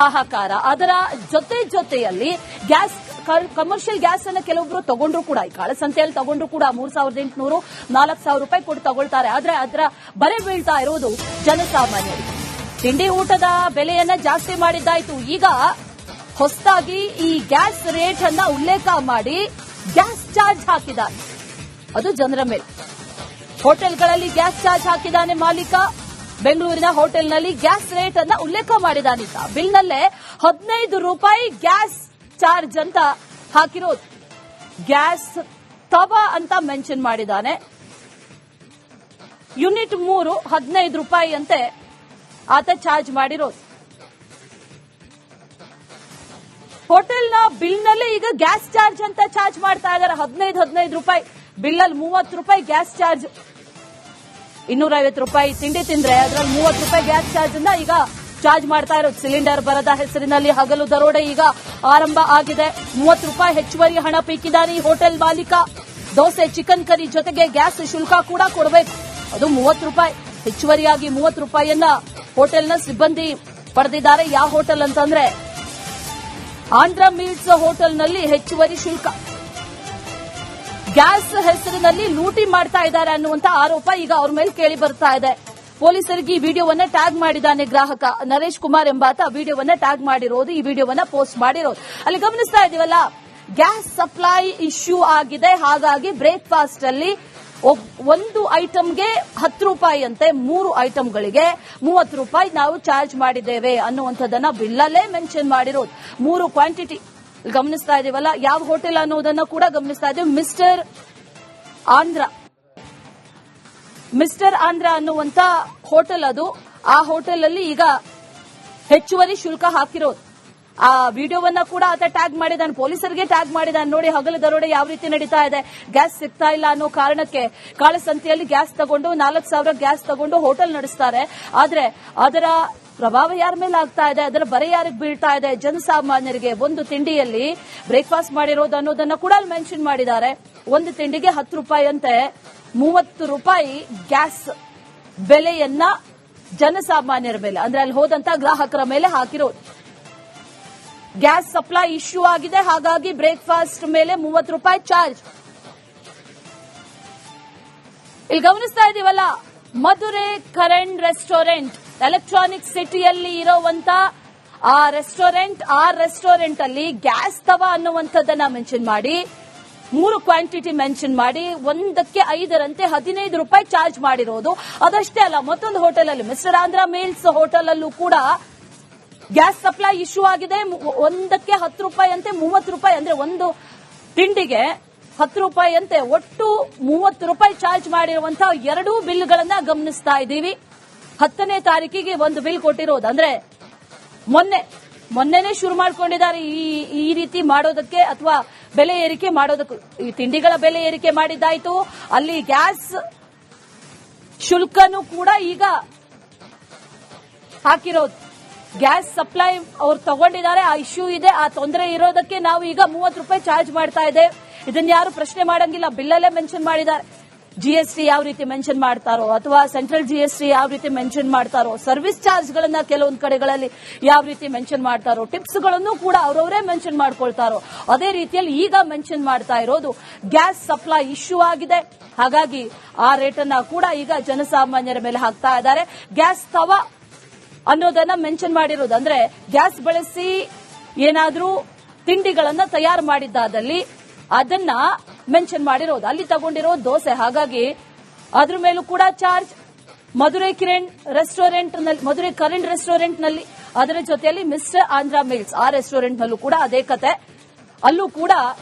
ಹಾಹಾಕಾರ. ಅದರ ಜೊತೆಯಲ್ಲಿ gas commercial gas ಅನ್ನ ಕೆಲವೊಬ್ರು ತಗೊಂಡ್ರು ಕೂಡ, ಈ ಕಾಳಸಂತೆಯಲ್ಲಿ ತಗೊಂಡ್ರು ಕೂಡ 3800 4000 ರೂಪಾಯಿ ಕೊಟ್ಟು ತಗೊಳ್ತಾರೆ. ಆದ್ರೆ ಅದರ ಬರೆ ಬೀಳ್ತಾ ಇರೋದು ಜನಸಾಮಾನ್ಯರಿಗೆ. ತಿಂಡಿ ಊಟದ ಬೆಲೆಯನ್ನ ಜಾಸ್ತಿ ಮಾಡಿದ್ದಾಯ್ತು. ಈಗ ಹೊಸದಾಗಿ ಈ ಗ್ಯಾಸ್ ರೇಟ್ ಅನ್ನ ಉಲ್ಲೇಖ ಮಾಡಿ ಗ್ಯಾಸ್ ಚಾರ್ಜ್ ಹಾಕಿದ್ದಾರೆ. ಅದು ಜನರ ಮೇಲೆ. ಹೋಟೆಲ್ಗಳಲ್ಲಿ ಗ್ಯಾಸ್ ಚಾರ್ಜ್ ಹಾಕಿದ್ದಾನೆ ಮಾಲೀಕ. ಬೆಂಗಳೂರಿನ ಹೋಟೆಲ್ನಲ್ಲಿ ಗ್ಯಾಸ್ ರೇಟ್ ಅನ್ನ ಉಲ್ಲೇಖ ಮಾಡಿದಾನೀಗ. ಬಿಲ್ನಲ್ಲೇ 15 ರೂಪಾಯಿ ಗ್ಯಾಸ್ ಚಾರ್ಜ್ ಅಂತ ಹಾಕಿರೋದು. ಗ್ಯಾಸ್ ತವಾ ಅಂತ ಮೆನ್ಷನ್ ಮಾಡಿದ್ದಾನೆ. ಯೂನಿಟ್ 3 15 ರೂಪಾಯಿ ಅಂತೆ ಆತ ಚಾರ್ಜ್ ಮಾಡಿರೋದು. ಹೋಟೆಲ್ನ ಬಿಲ್ನಲ್ಲೇ ಈಗ ಗ್ಯಾಸ್ ಚಾರ್ಜ್ ಅಂತ ಚಾರ್ಜ್ ಮಾಡ್ತಾ ಇದ್ದಾರೆ. 15 ರೂಪಾಯಿ ಬಿಲ್ಲಲ್ಲಿ 30 ರೂಪಾಯಿ ಗ್ಯಾಸ್ ಚಾರ್ಜ್. 250 ರೂಪಾಯಿ ತಿಂಡಿ ತಿಂದ್ರೆ ಅದರಲ್ಲಿ 30 ರೂಪಾಯಿ ಗ್ಯಾಸ್ ಚಾರ್ಜ್ ಅನ್ನ ಈಗ ಚಾರ್ಜ್ ಮಾಡ್ತಾ ಇರೋದು. ಸಿಲಿಂಡರ್ ಬರದ ಹೆಸರಿನಲ್ಲಿ ಹಗಲು ದರೋಡೆ ಈಗ ಆರಂಭ ಆಗಿದೆ. 30 ರೂಪಾಯಿ ಹೆಚ್ಚುವರಿ ಹಣ ಪೀಕಿದಾನೆ ಈ ಹೋಟೆಲ್ ಮಾಲೀಕ. ದೋಸೆ, ಚಿಕನ್ ಕರಿ ಜೊತೆಗೆ ಗ್ಯಾಸ್ ಶುಲ್ಕ ಕೂಡ ಕೊಡಬೇಕು. ಅದು 30 ರೂಪಾಯಿ ಹೆಚ್ಚುವರಿಯಾಗಿ 30 ರೂಪಾಯಿಯನ್ನ ಹೋಟೆಲ್ನ ಸಿಬ್ಬಂದಿ ಪಡೆದಿದ್ದಾರೆ. ಯಾವ ಹೋಟೆಲ್ ಅಂತಂದ್ರೆ ಆಂಧ್ರ ಮೀಲ್ಸ್ ಹೋಟೆಲ್ನಲ್ಲಿ ಹೆಚ್ಚುವರಿ ಶುಲ್ಕ. ಗ್ಯಾಸ್ ಹೆಸರಿನಲ್ಲಿ ಲೂಟಿ ಮಾಡ್ತಾ ಇದ್ದಾರೆ ಅನ್ನುವಂತ ಆರೋಪ ಈಗ ಅವ್ರ ಮೇಲೆ ಕೇಳಿ ಬರ್ತಾ ಇದೆ. ಪೊಲೀಸರಿಗೆ ಈ ವಿಡಿಯೋವನ್ನ ಟ್ಯಾಗ್ ಮಾಡಿದ್ದಾನೆ ಗ್ರಾಹಕ ನರೇಶ್ ಕುಮಾರ್ ಎಂಬಾತ. ವಿಡಿಯೋವನ್ನ ಟ್ಯಾಗ್ ಮಾಡಿರೋದು, ಈ ವಿಡಿಯೋವನ್ನ ಪೋಸ್ಟ್ ಮಾಡಿರೋದು. ಅಲ್ಲಿ ಗಮನಿಸ್ತಾ ಇದೀವಲ್ಲ, ಗ್ಯಾಸ್ ಸಪ್ಲೈ ಇಶ್ಯೂ ಆಗಿದೆ. ಹಾಗಾಗಿ ಬ್ರೇಕ್ಫಾಸ್ಟ್ ಅಲ್ಲಿ ಒಂದು ಐಟಮ್ಗೆ 10 ರೂಪಾಯಿ ಅಂತೆ, 3 ಐಟಮ್ಗಳಿಗೆ 30 ರೂಪಾಯಿ ನಾವು ಚಾರ್ಜ್ ಮಾಡಿದ್ದೇವೆ ಅನ್ನುವಂಥದ್ದನ್ನ ಬಿಲ್ಲಲ್ಲೇ ಮೆನ್ಷನ್ ಮಾಡಿರೋದು. 3 ಕ್ವಾಂಟಿಟಿ ಗಮನಿಸ್ತಾ ಇದೀವಲ್ಲ, ಯಾವ ಹೋಟೆಲ್ ಅನ್ನೋದನ್ನ ಕೂಡ ಗಮನಿಸ್ತಾ ಇದೀವಿ. ಮಿಸ್ಟರ್ ಆಂಧ್ರ ಅನ್ನುವಂತ ಹೋಟೆಲ್ ಅದು. ಆ ಹೋಟೆಲ್ ಅಲ್ಲಿ ಈಗ ಹೆಚ್ಚುವರಿ ಶುಲ್ಕ ಹಾಕಿರೋದು. ಆ ವಿಡಿಯೋವನ್ನ ಕೂಡ ಆತ ಟ್ಯಾಗ್ ಮಾಡಿದಾನೆ, ಪೊಲೀಸರಿಗೆ ಟ್ಯಾಗ್ ಮಾಡಿದಾನೆ. ನೋಡಿ ಹಗಲು ದರೋಡೆ ಯಾವ ರೀತಿ ನಡೀತಾ ಇದೆ. ಗ್ಯಾಸ್ ಸಿಗ್ತಾ ಇಲ್ಲ ಅನ್ನೋ ಕಾರಣಕ್ಕೆ ಕಾಳಸಂತೆಯಲ್ಲಿ ಗ್ಯಾಸ್ ತಗೊಂಡು 4000 ಗ್ಯಾಸ್ ತಗೊಂಡು ಹೋಟೆಲ್ ನಡೆಸ್ತಾರೆ. ಆದ್ರೆ ಅದರ ಪ್ರಭಾವ ಯಾರ ಮೇಲೆ ಆಗ್ತಾ ಇದೆ, ಅದರ ಬರೆ ಯಾರಿಗೆ ಬೀಳ್ತಾ ಇದೆ? ಜನಸಾಮಾನ್ಯರಿಗೆ. ಒಂದು ತಿಂಡಿಯಲ್ಲಿ ಬ್ರೇಕ್ಫಾಸ್ಟ್ ಮಾಡಿರೋದು ಅನ್ನೋದನ್ನ ಕೂಡ ಅಲ್ಲಿ ಮೆನ್ಷನ್ ಮಾಡಿದ್ದಾರೆ. ಒಂದು ತಿಂಡಿಗೆ 10 ರೂಪಾಯಿ ಅಂತೆ, 30 ರೂಪಾಯಿ ಗ್ಯಾಸ್ ಬೆಲೆಯನ್ನ ಜನಸಾಮಾನ್ಯರ ಮೇಲೆ, ಅಂದ್ರೆ ಅಲ್ಲಿ ಹೋದಂತ ಗ್ರಾಹಕರ ಮೇಲೆ ಹಾಕಿರೋದು. ಗ್ಯಾಸ್ ಸಪ್ಲೈ ಇಶ್ಯೂ ಆಗಿದೆ, ಹಾಗಾಗಿ ಬ್ರೇಕ್ಫಾಸ್ಟ್ ಮೇಲೆ 30 ರೂಪಾಯಿ ಚಾರ್ಜ್. ಇಲ್ಲಿ ಗಮನಿಸ್ತಾ ಇದೀವಲ್ಲ, ಮಧುರೈ ಕರಣ್ ರೆಸ್ಟೋರೆಂಟ್ ಎಲೆಕ್ಟ್ರಾನಿಕ್ ಸಿಟಿಯಲ್ಲಿ ಇರುವಂತ ಆ ರೆಸ್ಟೋರೆಂಟ್ ಅಲ್ಲಿ ಗ್ಯಾಸ್ ತವಾ ಅನ್ನುವಂಥದ್ದನ್ನ ಮೆನ್ಷನ್ ಮಾಡಿ, 3 ಕ್ವಾಂಟಿಟಿ ಮೆನ್ಷನ್ ಮಾಡಿ, ಒಂದಕ್ಕೆ 5ರಂತೆ 15 ರೂಪಾಯಿ ಚಾರ್ಜ್ ಮಾಡಿರೋದು. ಅದಷ್ಟೇ ಅಲ್ಲ, ಮತ್ತೊಂದು ಹೋಟೆಲ್ ಅಲ್ಲಿ ಮಿಸ್ಟರ್ ಆಂಧ್ರ ಮೀಲ್ಸ್ ಹೋಟೆಲ್ ಅಲ್ಲೂ ಕೂಡ ಗ್ಯಾಸ್ ಸಪ್ಲೈ ಇಶ್ಯೂ ಆಗಿದೆ. ಒಂದಕ್ಕೆ 10 ರೂಪಾಯಿ ಅಂತೆ, 30 ರೂಪಾಯಿ ಅಂದ್ರೆ ಒಂದು ತಿಂಡಿಗೆ 10 ರೂಪಾಯಿ ಅಂತೆ, ಒಟ್ಟು 30 ರೂಪಾಯಿ ಚಾರ್ಜ್ ಮಾಡಿರುವಂತಹ 2 ಬಿಲ್ಗಳನ್ನ ಗಮನಿಸ್ತಾ ಇದ್ದೀವಿ. 10ನೇ ತಾರೀಕಿಗೆ ಒಂದು ಬಿಲ್ ಕೊಟ್ಟಿರೋದು. ಅಂದ್ರೆ ಮೊನ್ನೆನೇ ಶುರು ಮಾಡ್ಕೊಂಡಿದ್ದಾರೆ ಈ ರೀತಿ ಮಾಡೋದಕ್ಕೆ, ಅಥವಾ ಬೆಲೆ ಏರಿಕೆ ಮಾಡೋದಕ್ಕೂ. ಈ ತಿಂಡಿಗಳ ಬೆಲೆ ಏರಿಕೆ ಮಾಡಿದ್ದಾಯ್ತು, ಅಲ್ಲಿ ಗ್ಯಾಸ್ ಶುಲ್ಕನೂ ಕೂಡ ಈಗ ಹಾಕಿರೋದು. ಗ್ಯಾಸ್ ಸಪ್ಲೈ ಅವ್ರು ತಗೊಂಡಿದ್ದಾರೆ, ಆ ಇಶ್ಯೂ ಇದೆ, ಆ ತೊಂದರೆ ಇರೋದಕ್ಕೆ ನಾವು ಈಗ 30 ರೂಪಾಯಿ ಚಾರ್ಜ್ ಮಾಡ್ತಾ ಇದ್ದೇವೆ. ಇದನ್ನ ಯಾರು ಪ್ರಶ್ನೆ ಮಾಡಂಗಿಲ್ಲ, ಬಿಲ್ಲಲ್ಲೇ ಮೆನ್ಷನ್ ಮಾಡಿದ್ದಾರೆ. ಜಿಎಸ್ಟಿ ಯಾವ ರೀತಿ ಮೆನ್ಷನ್ ಮಾಡ್ತಾರೋ, ಅಥವಾ ಸೆಂಟ್ರಲ್ ಜಿಎಸ್ಟಿ ಯಾವ ರೀತಿ ಮೆನ್ಷನ್ ಮಾಡ್ತಾರೋ, ಸರ್ವಿಸ್ ಚಾರ್ಜ್ ಗಳನ್ನ ಕೆಲವೊಂದು ಕಡೆಗಳಲ್ಲಿ ಯಾವ ರೀತಿ ಮೆನ್ಷನ್ ಮಾಡ್ತಾರೋ, ಟಿಪ್ಸ್ ಗಳನ್ನು ಕೂಡ ಅವರವರೇ ಮೆನ್ಷನ್ ಮಾಡ್ಕೊಳ್ತಾರೋ, ಅದೇ ರೀತಿಯಲ್ಲಿ ಈಗ ಮೆನ್ಷನ್ ಮಾಡ್ತಾ ಇರೋದು ಗ್ಯಾಸ್ ಸಪ್ಲೈ ಇಶ್ಯೂ ಆಗಿದೆ. ಹಾಗಾಗಿ ಆ ರೇಟ್ ಅನ್ನ ಕೂಡ ಈಗ ಜನಸಾಮಾನ್ಯರ ಮೇಲೆ ಹಾಕ್ತಾ ಇದ್ದಾರೆ. ಗ್ಯಾಸ್ ತವಾ ಅನ್ನೋದನ್ನ ಮೆನ್ಷನ್ ಮಾಡಿರೋದು, ಅಂದ್ರೆ ಗ್ಯಾಸ್ ಬಳಸಿ ಏನಾದ್ರೂ ತಿಂಡಿಗಳನ್ನ ತಯಾರು ಮಾಡಿದ್ದಾದಲ್ಲಿ ಅದನ್ನ ಮೆನ್ಷನ್ ಮಾಡಿರೋದು. ಅಲ್ಲಿ ತಗೊಂಡಿರೋ ದೋಸೆ, ಹಾಗಾಗಿ ಅದ್ರ ಮೇಲೂ ಕೂಡ ಚಾರ್ಜ್. ಮಧುರೈ ಕರಣ್ ರೆಸ್ಟೋರೆಂಟ್ ನಲ್ಲಿ, ಅದರ ಜೊತೆಯಲ್ಲಿ ಮಿಸ್ಟರ್ ಆಂಧ್ರ ಮೀಲ್ಸ್ ಆ ರೆಸ್ಟೋರೆಂಟ್ ನಲ್ಲೂ ಕೂಡ ಅದೇ ಕತೆ. ಅಲ್ಲೂ ಕೂಡ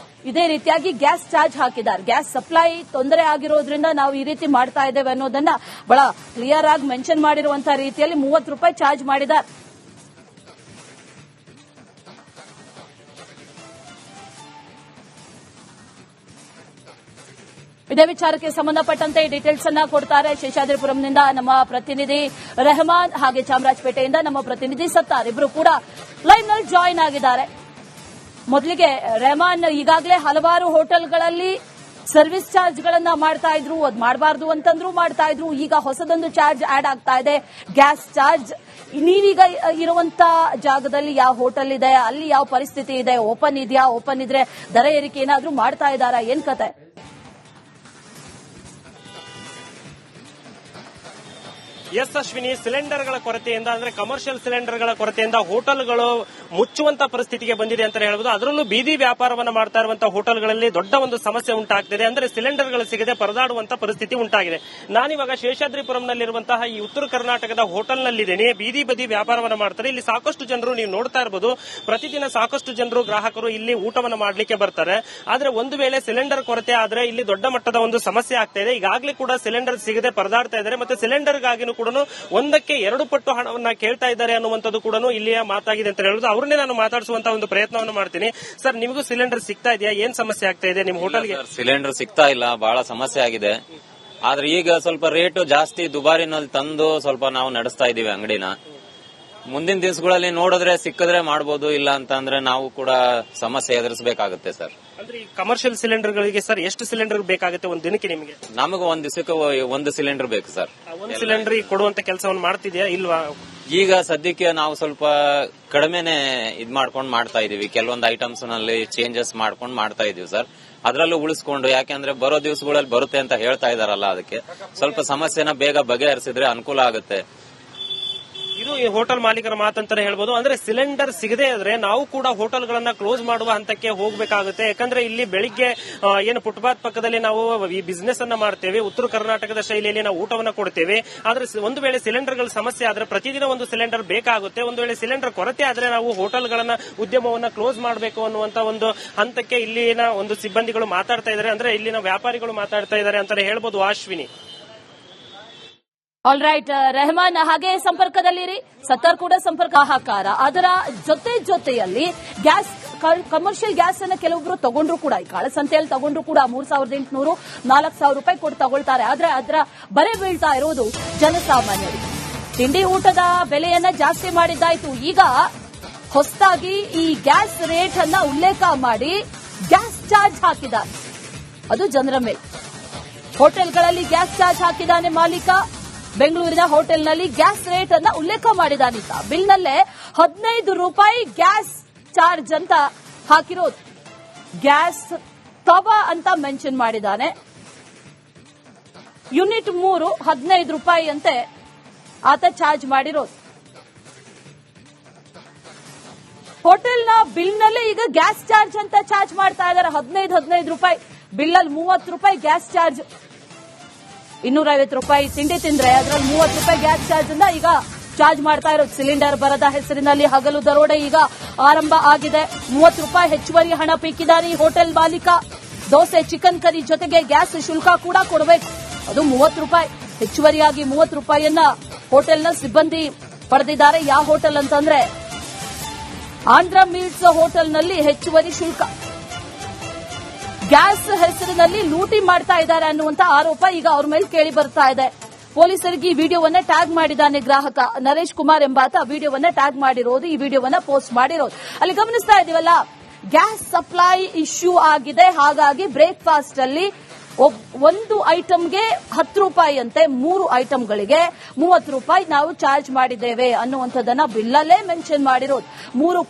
ಇದೇ ರೀತಿಯಾಗಿ ಗ್ಯಾಸ್ ಚಾರ್ಜ್ ಹಾಕಿದ್ದಾರೆ. ಗ್ಯಾಸ್ ಸಪ್ಲೈ ತೊಂದರೆ ಆಗಿರೋದ್ರಿಂದ ನಾವು ಈ ರೀತಿ ಮಾಡ್ತಾ ಇದ್ದೇವೆ ಅನ್ನೋದನ್ನ ಬಹಳ ಕ್ಲಿಯರ್ ಆಗಿ ಮೆನ್ಷನ್ ಮಾಡಿರುವಂತಹ ರೀತಿಯಲ್ಲಿ 30 ರೂಪಾಯಿ ಚಾರ್ಜ್ ಮಾಡಿದ್ದಾರೆ. ಇದೇ ವಿಚಾರಕ್ಕೆ ಸಂಬಂಧಪಟ್ಟಂತೆ ಡೀಟೇಲ್ಸ್ ಅನ್ನ ಕೊಡ್ತಾರೆ ಶೇಷಾದ್ರಿಪುರಂನಿಂದ ನಮ್ಮ ಪ್ರತಿನಿಧಿ ರೆಹಮಾನ್, ಹಾಗೆ ಚಾಮರಾಜಪೇಟೆಯಿಂದ ನಮ್ಮ ಪ್ರತಿನಿಧಿ ಸತ್ತಾರ್. ಇಬ್ರು ಕೂಡ ಲೈವ್ ನಲ್ಲಿ ಜಾಯಿನ್ ಆಗಿದ್ದಾರೆ. ಮೊದಲಿಗೆ ರೆಹಮಾನ್, ಈಗಾಗಲೇ ಹಲವಾರು ಹೋಟೆಲ್ಗಳಲ್ಲಿ ಸರ್ವಿಸ್ ಚಾರ್ಜ್ ಗಳನ್ನ ಮಾಡ್ತಾ ಇದ್ರು, ಅದ್ ಮಾಡಬಾರ್ದು ಅಂತಂದ್ರು ಮಾಡ್ತಾ ಇದ್ರು. ಈಗ ಹೊಸದೊಂದು ಚಾರ್ಜ್ ಆಡ್ ಆಗ್ತಾ ಇದೆ, ಗ್ಯಾಸ್ ಚಾರ್ಜ್. ನೀವೀಗ ಇರುವಂತ ಜಾಗದಲ್ಲಿ ಯಾವ ಹೋಟೆಲ್ ಇದೆ, ಅಲ್ಲಿ ಯಾವ ಪರಿಸ್ಥಿತಿ ಇದೆ, ಓಪನ್ ಇದೆಯಾ, ಓಪನ್ ಇದ್ರೆ ದರ ಏರಿಕೆ ಏನಾದ್ರೂ ಮಾಡ್ತಾ ಇದ್ದಾರಾ, ಏನ್ ಕತೆ? ಎಸ್ ಅಶ್ವಿನಿ, ಸಿಲಿಂಡರ್ಗಳ ಕೊರತೆಯಿಂದ ಅಂದ್ರೆ ಕಮರ್ಷಿಯಲ್ ಸಿಲಿಂಡರ್ಗಳ ಕೊರತೆಯಿಂದ ಹೋಟೆಲ್ಗಳು ಮುಚ್ಚುವಂತ ಪರಿಸ್ಥಿತಿಗೆ ಬಂದಿದೆ ಅಂತ ಹೇಳ್ಬೋದು. ಅದರಲ್ಲೂ ಬೀದಿ ವ್ಯಾಪಾರವನ್ನು ಮಾಡ್ತಾ ಇರುವಂತಹ ಹೋಟೆಲ್ಗಳಲ್ಲಿ ದೊಡ್ಡ ಒಂದು ಸಮಸ್ಯೆ ಉಂಟಾಗ್ತಿದೆ. ಅಂದ್ರೆ ಸಿಲಿಂಡರ್ಗಳು ಸಿಗದೆ ಪರದಾಡುವಂತ ಪರಿಸ್ಥಿತಿ ಉಂಟಾಗಿದೆ. ನಾನಿವಾಗ ಶೇಷಾದ್ರಿಪುರಂನಲ್ಲಿರುವಂತಹ ಈ ಉತ್ತರ ಕರ್ನಾಟಕದ ಹೋಟೆಲ್ನಲ್ಲಿದ್ದೇನೆ. ಬೀದಿ ಬದಿ ವ್ಯಾಪಾರವನ್ನು ಮಾಡ್ತಾರೆ. ಇಲ್ಲಿ ಸಾಕಷ್ಟು ಜನರು, ನೀವು ನೋಡ್ತಾ ಇರಬಹುದು, ಪ್ರತಿದಿನ ಸಾಕಷ್ಟು ಜನರು ಗ್ರಾಹಕರು ಇಲ್ಲಿ ಊಟವನ್ನು ಮಾಡ್ಲಿಕ್ಕೆ ಬರ್ತಾರೆ. ಆದ್ರೆ ಒಂದು ವೇಳೆ ಸಿಲಿಂಡರ್ ಕೊರತೆ ಆದ್ರೆ ಇಲ್ಲಿ ದೊಡ್ಡ ಮಟ್ಟದ ಒಂದು ಸಮಸ್ಯೆ ಆಗ್ತಾ ಇದೆ. ಈಗಾಗಲೇ ಕೂಡ ಸಿಲಿಂಡರ್ ಸಿಗದೆ ಪರದಾಡ್ತಾ ಇದ್ದಾರೆ. ಮತ್ತೆ ಸಿಲಿಂಡರ್ಗಾಗಿನೂ ಕೂಡ ಒಂದಕ್ಕೆ 2 ಪಟ್ಟು ಹಣವನ್ನ ಕೇಳ್ತಾ ಇದ್ದಾರೆ ಅನ್ನುವಂಥದ್ದು ಕೂಡ ಇಲ್ಲಿಯ ಮಾತಾಗಿದೆ ಅಂತ ಹೇಳುವುದು. ಅವ್ರನ್ನೇ ನಾನು ಮಾತಾಡಿಸುವಂತ ಒಂದು ಪ್ರಯತ್ನವನ್ನು ಮಾಡ್ತೀನಿ. ಸರ್, ನಿಮಗೂ ಸಿಲಿಂಡರ್ ಸಿಗ್ತಾ ಇದೆಯಾ? ಏನ್ ಸಮಸ್ಯೆ ಆಗ್ತಾ ಇದೆ ನಿಮ್ಮ ಹೋಟೆಲ್ಗೆ? ಸಿಲಿಂಡರ್ ಸಿಗ್ತಾ ಇಲ್ಲ, ಬಹಳ ಸಮಸ್ಯೆ ಆಗಿದೆ. ಆದ್ರೆ ಈಗ ಸ್ವಲ್ಪ ರೇಟು ಜಾಸ್ತಿ ದುಬಾರಿನಲ್ಲಿ ತಂದು ಸ್ವಲ್ಪ ನಾವು ನಡೆಸ್ತಾ ಇದೀವಿ ಅಂಗಡಿನ. ಮುಂದಿನ ದಿವಸಗಳಲ್ಲಿ ನೋಡಿದ್ರೆ ಸಿಕ್ಕಿದ್ರೆ ಮಾಡಬಹುದು, ಇಲ್ಲ ಅಂತ ಅಂದ್ರೆ ನಾವು ಕೂಡ ಸಮಸ್ಯೆ ಎದುರಿಸಬೇಕಾಗುತ್ತೆ ಸರ್. ಅಂದ್ರೆ ಈ ಕಮರ್ಷಿಯಲ್ ಸಿಲಿಂಡರ್ಗಳಿಗೆ ಸರ್ ಎಷ್ಟು ಸಿಲಿಂಡರ್ ಬೇಕಾಗುತ್ತೆ ಒಂದ್ ದಿನಕ್ಕೆ ನಿಮಗೆ? ನಮಗೆ ಒಂದ್ ದಿವಸಕ್ಕೆ 1 ಸಿಲಿಂಡರ್ ಬೇಕು ಸರ್. ಒಂದು ಸಿಲಿಂಡರ್ ಕೊಡುವಂತ ಕೆಲಸವನ್ನು ಮಾಡ್ತಿದ್ಯಾ ಇಲ್ವಾ? ಈಗ ಸದ್ಯಕ್ಕೆ ನಾವು ಸ್ವಲ್ಪ ಕಡಿಮೆನೆ ಇದ್ ಮಾಡ್ಕೊಂಡು ಮಾಡ್ತಾ ಇದೀವಿ. ಕೆಲವೊಂದು ಐಟಮ್ಸ್ ನಲ್ಲಿ ಚೇಂಜಸ್ ಮಾಡ್ಕೊಂಡು ಮಾಡ್ತಾ ಇದೀವಿ ಸರ್. ಅದರಲ್ಲೂ ಉಳಿಸ್ಕೊಂಡು, ಯಾಕೆಂದ್ರೆ ಬರೋ ದಿವಸಗಳಲ್ಲಿ ಬರುತ್ತೆ ಅಂತ ಹೇಳ್ತಾ ಇದಾರಲ್ಲ, ಅದಕ್ಕೆ ಸ್ವಲ್ಪ ಸಮಸ್ಯೆನ ಬೇಗ ಬಗೆಹರಿಸಿದ್ರೆ ಅನುಕೂಲ ಆಗುತ್ತೆ. ಇದು ಈ ಹೋಟೆಲ್ ಮಾಲೀಕರ ಮಾತಂತಾನೆ ಹೇಳ್ಬೋದು. ಅಂದ್ರೆ ಸಿಲಿಂಡರ್ ಸಿಗದೆ ಇದ್ರೆ ನಾವು ಕೂಡ ಹೋಟೆಲ್ಗಳನ್ನ ಕ್ಲೋಸ್ ಮಾಡುವ ಹಂತಕ್ಕೆ ಹೋಗಬೇಕಾಗುತ್ತೆ. ಯಾಕಂದ್ರೆ ಇಲ್ಲಿ ಬೆಳಿಗ್ಗೆ ಏನು ಫುಟ್ಪಾತ್ ಪಕ್ಕದಲ್ಲಿ ನಾವು ಈ ಬಿಸ್ನೆಸ್ ಅನ್ನ ಮಾಡ್ತೇವೆ, ಉತ್ತರ ಕರ್ನಾಟಕದ ಶೈಲಿಯಲ್ಲಿ ನಾವು ಊಟವನ್ನ ಕೊಡ್ತೇವೆ. ಆದ್ರೆ ಒಂದು ವೇಳೆ ಸಿಲಿಂಡರ್ಗಳ ಸಮಸ್ಯೆ ಆದ್ರೆ ಪ್ರತಿದಿನ ಒಂದು ಸಿಲಿಂಡರ್ ಬೇಕಾಗುತ್ತೆ. ಒಂದು ವೇಳೆ ಸಿಲಿಂಡರ್ ಕೊರತೆ ಆದ್ರೆ ನಾವು ಹೋಟೆಲ್ಗಳನ್ನ ಉದ್ಯಮವನ್ನ ಕ್ಲೋಸ್ ಮಾಡಬೇಕು ಅನ್ನುವಂತ ಒಂದು ಹಂತಕ್ಕೆ ಇಲ್ಲಿನ ಒಂದು ಸಿಬ್ಬಂದಿಗಳು ಮಾತಾಡ್ತಾ ಇದ್ದಾರೆ. ಅಂದ್ರೆ ಇಲ್ಲಿನ ವ್ಯಾಪಾರಿಗಳು ಮಾತಾಡ್ತಾ ಇದ್ದಾರೆ ಅಂತಾನೆ ಹೇಳ್ಬೋದು. ಅಶ್ವಿನಿ, ಆಲ್ ರೈಟ್ ರೆಹಮಾನ್, ಹಾಗೆ ಸಂಪರ್ಕದಲ್ಲಿರಿ. ಸತ್ತರ್ ಕೂಡ ಸಂಪರ್ಕ ಹಾಹಾಕಾರ. ಅದರ ಜೊತೆಯಲ್ಲಿ ಗ್ಯಾಸ್, ಕಮರ್ಷಿಯಲ್ ಗ್ಯಾಸ್ ಅನ್ನ ಕೆಲವೊಬ್ರು ತಗೊಂಡ್ರು ಕೂಡ, ಈ ಕಾಳಸಂತೆಯಲ್ಲಿ ತಗೊಂಡ್ರು ಕೂಡ 3800 4000 ರೂಪಾಯಿ ಕೊಟ್ಟು ತಗೊಳ್ತಾರೆ. ಆದ್ರೆ ಅದರ ಬರೆ ಬೀಳ್ತಾ ಇರೋದು ಜನಸಾಮಾನ್ಯರಿಗೆ. ತಿಂಡಿ ಊಟದ ಬೆಲೆಯನ್ನ ಜಾಸ್ತಿ ಮಾಡಿದ್ದಾಯ್ತು. ಈಗ ಹೊಸದಾಗಿ ಈ ಗ್ಯಾಸ್ ರೇಟ್ ಅನ್ನ ಉಲ್ಲೇಖ ಮಾಡಿ ಗ್ಯಾಸ್ ಚಾರ್ಜ್ ಹಾಕಿದ್ದಾರೆ. ಅದು ಜನರ ಮೇಲೆ. ಹೋಟೆಲ್ಗಳಲ್ಲಿ ಗ್ಯಾಸ್ ಚಾರ್ಜ್ ಹಾಕಿದ್ದಾನೆ ಮಾಲೀಕ. ಬೆಂಗಳೂರಿನ ಹೋಟೆಲ್ನಲ್ಲಿ ಗ್ಯಾಸ್ ರೇಟ್ ಅನ್ನ ಉಲ್ಲೇಖ ಮಾಡಿದಾನೀತ. ಬಿಲ್ನಲ್ಲೇ 15 ರೂಪಾಯಿ ಗ್ಯಾಸ್ ಚಾರ್ಜ್ ಅಂತ ಹಾಕಿರೋದು. ಗ್ಯಾಸ್ ತವಾ ಅಂತ ಮೆನ್ಷನ್ ಮಾಡಿದ್ದಾನೆ. ಯೂನಿಟ್ 3 15 ರೂಪಾಯಿ ಅಂತೆ ಆತ ಚಾರ್ಜ್ ಮಾಡಿರೋದು. ಹೋಟೆಲ್ನ ಬಿಲ್ನಲ್ಲೇ ಈಗ ಗ್ಯಾಸ್ ಚಾರ್ಜ್ ಅಂತ ಚಾರ್ಜ್ ಮಾಡ್ತಾ ಇದ್ದಾರೆ. 15 ರೂಪಾಯಿ ಬಿಲ್ಲಲ್ಲಿ 30 ರೂಪಾಯಿ ಗ್ಯಾಸ್ ಚಾರ್ಜ್. 250 ರೂಪಾಯಿ ತಿಂಡಿ ತಿಂದ್ರೆ ಅದರಲ್ಲಿ 30 ರೂಪಾಯಿ ಗ್ಯಾಸ್ ಚಾರ್ಜ್ ಅಂತ ಈಗ ಚಾರ್ಜ್ ಮಾಡ್ತಾ ಇರೋದು. ಸಿಲಿಂಡರ್ ಬರದ ಹೆಸರಿನಲ್ಲಿ ಹಗಲು ದರೋಡೆ ಈಗ ಆರಂಭ ಆಗಿದೆ. 30 ರೂಪಾಯಿ ಹೆಚ್ಚುವರಿ ಹಣ ಪೀಕಿದ್ದಾರೆ ಈ ಹೋಟೆಲ್ ಮಾಲೀಕ. ದೋಸೆ, ಚಿಕನ್ ಕರಿ ಜೊತೆಗೆ ಗ್ಯಾಸ್ ಶುಲ್ಕ ಕೂಡ ಕೊಡಬೇಕು. ಅದು 30 ರೂಪಾಯಿ ಹೆಚ್ಚುವರಿಯಾಗಿ 30 ರೂಪಾಯಿಯನ್ನ ಹೋಟೆಲ್ನ ಸಿಬ್ಬಂದಿ ಪಡೆದಿದ್ದಾರೆ. ಯಾವ ಹೋಟೆಲ್ ಅಂತಂದ್ರೆ ಆಂಧ್ರ ಮೀಟ್ಸ್ ಹೋಟೆಲ್ನಲ್ಲಿ ಹೆಚ್ಚುವರಿ ಶುಲ್ಕ. ಗ್ಯಾಸ್ ಹೆಸರಿನಲ್ಲಿ ಲೂಟಿ ಮಾಡ್ತಾ ಇದ್ದಾರೆ ಅನ್ನುವಂತ ಆರೋಪ ಈಗ ಅವ್ರ ಮೇಲೆ ಕೇಳಿ ಬರ್ತಾ ಇದೆ. ಪೊಲೀಸರಿಗೆ ಈ ವಿಡಿಯೋವನ್ನ ಟ್ಯಾಗ್ ಮಾಡಿದ್ದಾನೆ ಗ್ರಾಹಕ ನರೇಶ್ ಕುಮಾರ್ ಎಂಬಾತ. ವಿಡಿಯೋವನ್ನ ಟ್ಯಾಗ್ ಮಾಡಿರೋದು, ಈ ವಿಡಿಯೋವನ್ನ ಪೋಸ್ಟ್ ಮಾಡಿರೋದು. ಅಲ್ಲಿ ಗಮನಿಸ್ತಾ ಇದೀವಲ್ಲ, ಗ್ಯಾಸ್ ಸಪ್ಲೈ ಇಶ್ಯೂ ಆಗಿದೆ. ಹಾಗಾಗಿ ಬ್ರೇಕ್ಫಾಸ್ಟ್ ಅಲ್ಲಿ ಒಂದು ಐಟಮ್ಗೆ 10 ರೂಪಾಯಿ ಅಂತೆ, 3 ಐಟಮ್ಗಳಿಗೆ 30 ರೂಪಾಯಿ ನಾವು ಚಾರ್ಜ್ ಮಾಡಿದ್ದೇವೆ ಅನ್ನುವಂಥದ್ದನ್ನ ಬಿಲ್ಲಲ್ಲೇ ಮೆನ್ಷನ್ ಮಾಡಿರೋದು. 3